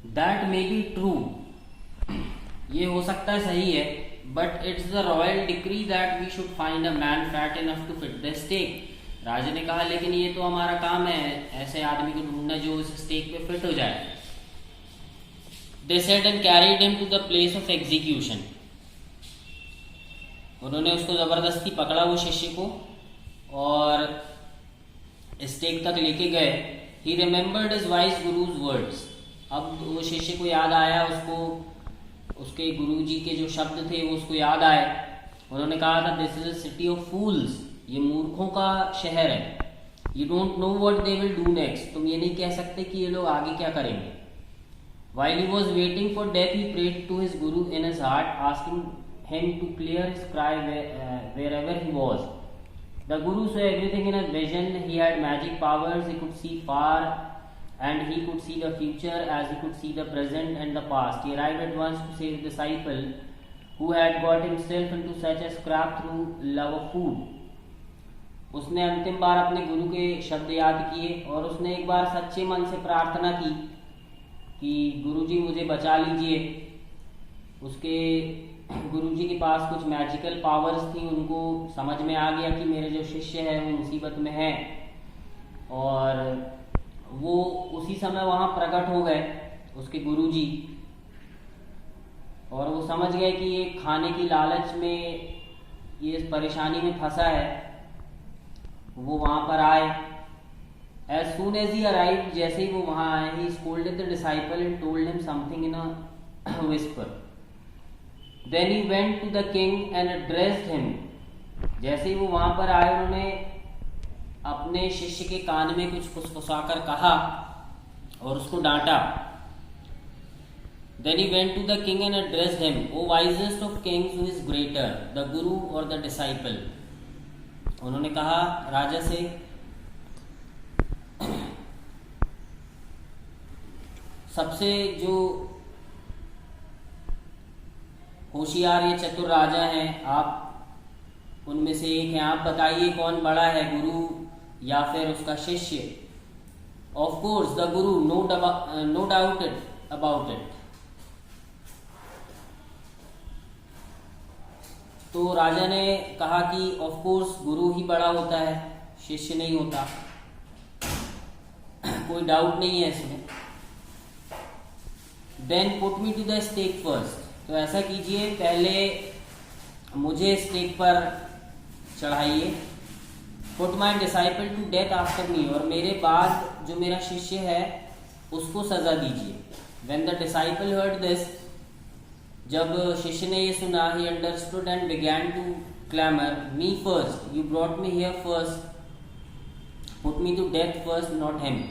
That may be true, ये हो सकता है सही है, but it's the royal decree that we should find a man fat enough to fit the stake. राजा ने कहा लेकिन ये तो हमारा काम है ऐसे आदमी को ढूंढना जो इस स्टेक पे फिट हो जाए। They said and carried him to the place of execution, उन्होंने उसको जबरदस्ती पकड़ा वो शिष्य को और स्टेक तक लेके गए। ही remembered his wise gurus words, अब वो शिष्य को याद आया, उसको उसके गुरुजी के जो शब्द थे वो उसको याद आए। उन्होंने कहा था this is a city of fools, ये मूर्खों का शहर है। You don't know what they will do next, तुम ये नहीं कह सकते कि ये लोग आगे क्या करेंगे। While he was waiting for death, he prayed to his guru in his heart, asking him to clear his cry wherever he was. The guru saw everything in a vision. He had magic powers. He could see far, and he could see the future as he could see the present and the past. He arrived at once to save the disciple who had got himself into such a scrape through love of food. उसने अंतिम बार अपने गुरु के शब्द याद किए और उसने एक बार सच्चे मन से प्रार्थना की कि गुरुजी मुझे बचा लीजिए। उसके गुरुजी के पास कुछ मैजिकल पावर्स थी, उनको समझ में आ गया कि मेरे जो शिष्य है वो मुसीबत में है और वो उसी समय वहाँ प्रकट हो गए उसके गुरुजी, और वो समझ गए कि ये खाने की लालच में ये इस परेशानी में फंसा है। वो वहाँ पर आए। As soon as he arrived, जैसे ही वो वहाँ आए, he scolded the disciple and told him something in a whisper. Then he went to the king and addressed him. जैसे ही वो वहाँ पर आए उन्होंने अपने शिष्य के कान में कुछ फुसफुसाकर कहा और उसको डांटा। Then he went to the king and addressed him, O wisest of kings, who is greater, the guru or the disciple? उन्होंने कहा राजा से, सबसे जो होशियार या चतुर राजा हैं आप उनमें से एक हैं, आप बताइए कौन बड़ा है, गुरु या फिर उसका शिष्य? Of course the Guru, no doubt about it. तो राजा ने कहा कि ऑफ कोर्स गुरु ही बड़ा होता है, शिष्य नहीं होता, कोई डाउट नहीं है इसमें। Then put me to the stake first, तो ऐसा कीजिए पहले मुझे स्टेक पर चढ़ाइए। Put my disciple to death after me, और मेरे बाद जो मेरा शिष्य है उसको सजा दीजिए। When the disciple heard this, जब शिष्य ने ये सुना, he understood and began to clamour, me first, you brought me here first, put me to death first, not him.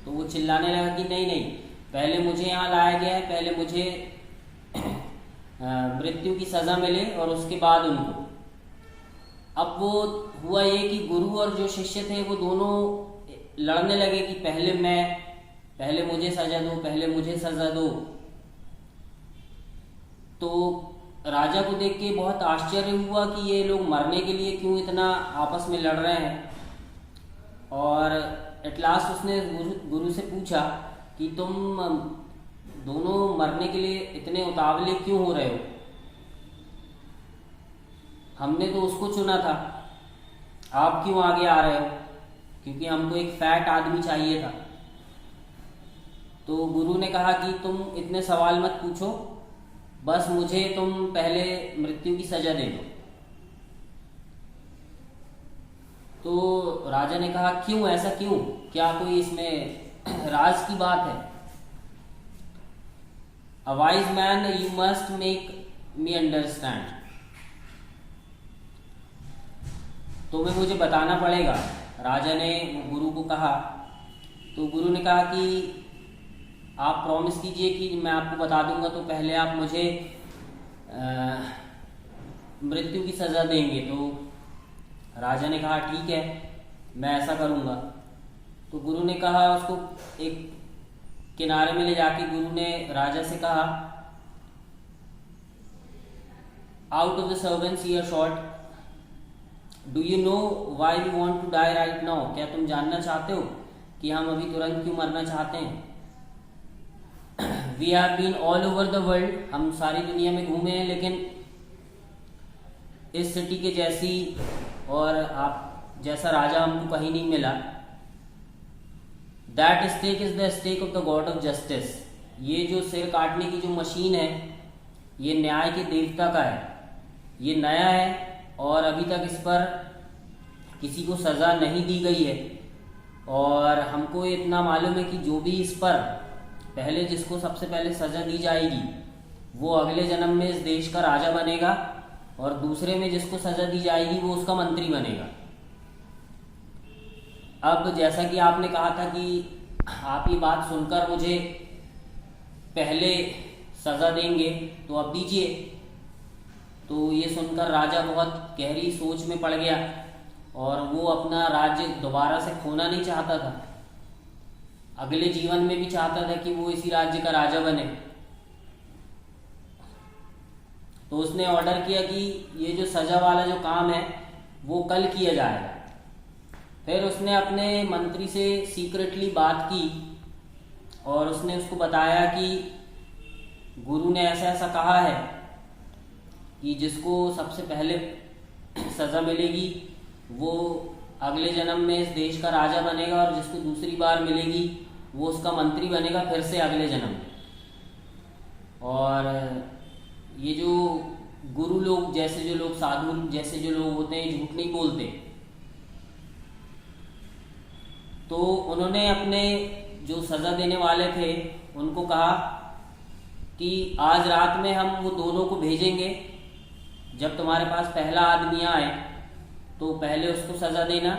तो वो चिल्लाने लगा कि नहीं नहीं, पहले मुझे यहाँ लाया गया है, पहले मुझे मृत्यु की सजा मिले और उसके बाद उनको। अब वो हुआ ये कि गुरु और जो शिष्य थे वो दोनों लड़ने लगे कि पहले मुझे सजा दो, पहले मुझे सजा दो। तो राजा को देख के बहुत आश्चर्य हुआ कि ये लोग मरने के लिए क्यों इतना आपस में लड़ रहे हैं, और एट लास्ट उसने गुरु से पूछा कि तुम दोनों मरने के लिए इतने उतावले क्यों हो रहे हो? हमने तो उसको चुना था, आप क्यों आगे आ रहे हो? क्योंकि हमको एक फैट आदमी चाहिए था। तो गुरु ने कहा कि तुम इतने सवाल मत पूछो, बस मुझे तुम पहले मृत्यु की सजा दे दो। तो राजा ने कहा क्यों, ऐसा क्यों, क्या कोई इसमें राज की बात है? A wise man, you must make me understand. तुम्हें मुझे बताना पड़ेगा, राजा ने गुरु को कहा। तो गुरु ने कहा कि आप प्रॉमिस कीजिए कि मैं आपको बता दूंगा, तो पहले आप मुझे मृत्यु की सजा देंगे। तो राजा ने कहा ठीक है, मैं ऐसा करूंगा। तो गुरु ने कहा, उसको एक किनारे में ले जाके गुरु ने राजा से कहा, out of the servants earshot, do you know why you want to die right now? क्या तुम जानना चाहते हो कि हम अभी तुरंत क्यों मरना चाहते हैं? We have been all over the world, हम सारी दुनिया में घूमे हैं, लेकिन इस सिटी के जैसी और आप जैसा राजा हमको कहीं नहीं मिला। That stake is the stake of the god of justice, ये जो सिर काटने की जो मशीन है ये न्याय के देवता का है। ये नया है और अभी तक इस पर किसी को सज़ा नहीं दी गई है, और हमको इतना मालूम है कि जो भी इस पर पहले जिसको सबसे पहले सज़ा दी जाएगी वो अगले जन्म में इस देश का राजा बनेगा, और दूसरे में जिसको सज़ा दी जाएगी वो उसका मंत्री बनेगा। अब जैसा कि आपने कहा था कि आप ये बात सुनकर मुझे पहले सज़ा देंगे, तो अब दीजिए। तो ये सुनकर राजा बहुत गहरी सोच में पड़ गया और वो अपना राज्य दोबारा से खोना नहीं चाहता था, अगले जीवन में भी चाहता था कि वो इसी राज्य का राजा बने। तो उसने ऑर्डर किया कि ये जो सजा वाला जो काम है वो कल किया जाएगा। फिर उसने अपने मंत्री से सीक्रेटली बात की और उसने उसको बताया कि गुरु ने ऐसा ऐसा कहा है कि जिसको सबसे पहले सज़ा मिलेगी वो अगले जन्म में इस देश का राजा बनेगा, और जिसको दूसरी बार मिलेगी वो उसका मंत्री बनेगा फिर से अगले जन्म में। और ये जो गुरु लोग जैसे जो लोग साधु जैसे जो लोग होते हैं झूठ नहीं बोलते, तो उन्होंने अपने जो सज़ा देने वाले थे उनको कहा कि आज रात में हम वो दोनों को भेजेंगे, जब तुम्हारे पास पहला आदमी आए तो पहले उसको सज़ा देना,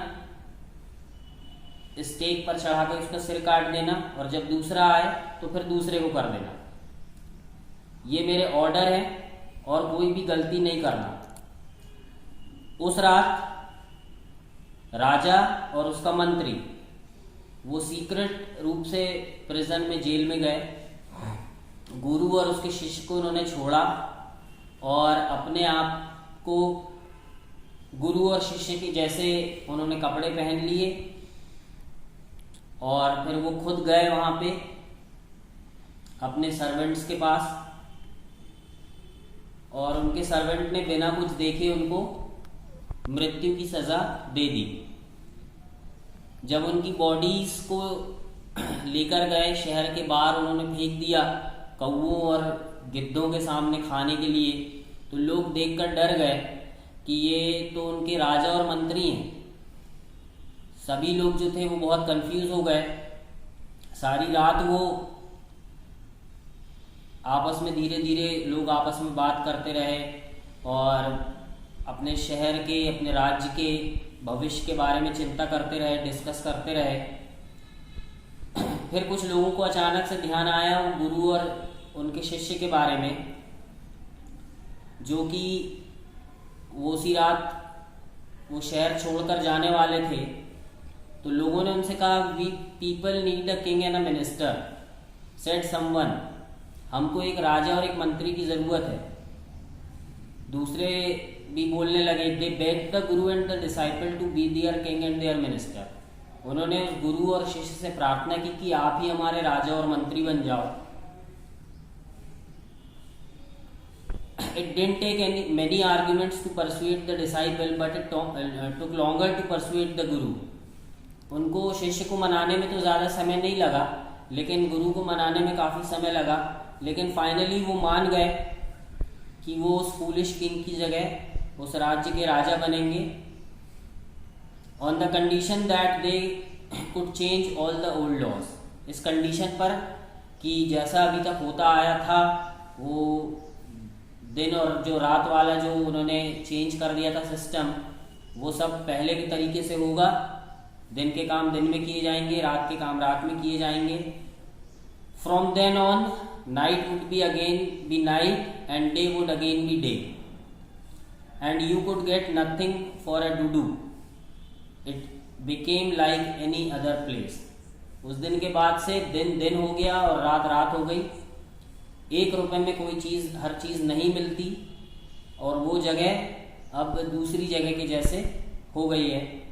स्टेक पर चढ़ाकर उसका सिर काट देना, और जब दूसरा आए तो फिर दूसरे को कर देना। ये मेरे ऑर्डर हैं और कोई भी गलती नहीं करना। उस रात राजा और उसका मंत्री वो सीक्रेट रूप से प्रिजन में जेल में गए। गुरु और उसके शिष्य को उन्होंने छोड़ा और अपने आप को गुरु और शिष्य के जैसे उन्होंने कपड़े पहन लिए, और फिर वो खुद गए वहां पे अपने सर्वेंट्स के पास, और उनके सर्वेंट ने बिना कुछ देखे उनको मृत्यु की सजा दे दी। जब उनकी बॉडीज को लेकर गए शहर के बाहर, उन्होंने फेंक दिया कौओं और गिद्धों के सामने खाने के लिए, तो लोग देखकर डर गए कि ये तो उनके राजा और मंत्री हैं। सभी लोग जो थे वो बहुत कंफ्यूज हो गए। सारी रात वो आपस में धीरे धीरे लोग आपस में बात करते रहे और अपने शहर के अपने राज्य के भविष्य के बारे में चिंता करते रहे, डिस्कस करते रहे। फिर कुछ लोगों को अचानक से ध्यान आया गुरु और उनके शिष्य के बारे में, जो कि वो उसी रात वो शहर छोड़कर जाने वाले थे। तो लोगों ने उनसे कहा, we people need a king and a minister, said someone, हमको एक राजा और एक मंत्री की ज़रूरत है। दूसरे भी बोलने लगे, they beg the guru and the disciple to be their king and their minister. उन्होंने उस गुरु और शिष्य से प्रार्थना की कि आप ही हमारे राजा और मंत्री बन जाओ। It didn't take many arguments to persuade the disciple, but it took longer to persuade the guru. उनको शिष्य को मनाने में तो ज़्यादा समय नहीं लगा, लेकिन गुरु को मनाने में काफ़ी समय लगा। लेकिन फाइनली वो मान गए कि वो उस फूलिश किंग की जगह उस राज्य के राजा बनेंगे, on the condition that they could change all the old laws. इस कंडीशन पर कि जैसा अभी तक होता आया था वो दिन और जो रात वाला जो उन्होंने चेंज कर दिया था सिस्टम, वो सब पहले के तरीके से होगा। दिन के काम दिन में किए जाएंगे, रात के काम रात में किए जाएंगे। From then on night would be again be night and day would again be day, and you could get nothing for a do do. It became like any other place. उस दिन के बाद से दिन दिन हो गया और रात रात हो गई। 1 रुपए में कोई चीज़ हर चीज़ नहीं मिलती, और वो जगह अब दूसरी जगह के जैसे हो गई है।